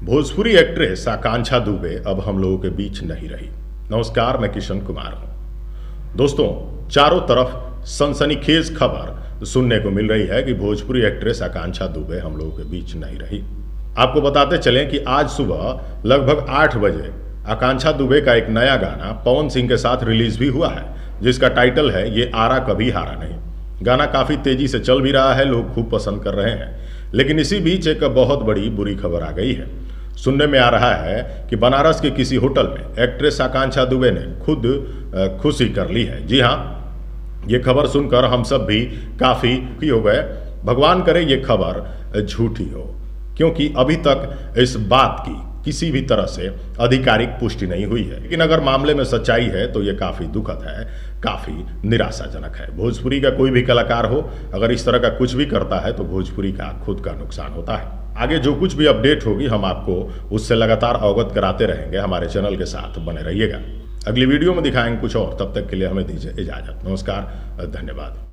Bhojpuri actress आकांक्षा दुबे अब हम लोगों के बीच नहीं रही। नमस्कार, मैं किशन कुमार हूं। दोस्तों, चारों तरफ सनसनीखेज खबर सुनने को मिल रही है कि भोजपुरी एक्ट्रेस आकांक्षा दुबे हम लोगों के बीच नहीं रही। आपको बताते चलें कि आज सुबह लगभग 8 बजे आकांक्षा दुबे का एक नया गाना पवन सिंह के साथ रिलीज भी हुआ है, जिसका टाइटल है ये आरा कभी हारा नहीं। गाना काफ़ी तेजी से चल भी रहा है, लोग खूब पसंद कर रहे हैं। लेकिन इसी बीच एक बहुत बड़ी बुरी खबर आ गई है। सुनने में आ रहा है कि बनारस के किसी होटल में एक्ट्रेस आकांक्षा दुबे ने खुद खुशी कर ली है। जी हाँ, ये खबर सुनकर हम सब भी काफ़ी हो गए। भगवान करे ये खबर झूठी हो, क्योंकि अभी तक इस बात की किसी भी तरह से आधिकारिक पुष्टि नहीं हुई है। लेकिन अगर मामले में सच्चाई है तो ये काफ़ी दुखद है, काफ़ी निराशाजनक है। भोजपुरी का कोई भी कलाकार हो, अगर इस तरह का कुछ भी करता है तो भोजपुरी का खुद का नुकसान होता है। आगे जो कुछ भी अपडेट होगी हम आपको उससे लगातार अवगत कराते रहेंगे। हमारे चैनल के साथ बने रहिएगा। अगली वीडियो में दिखाएंगे कुछ और। तब तक के लिए हमें दीजिए इजाज़त। नमस्कार, धन्यवाद।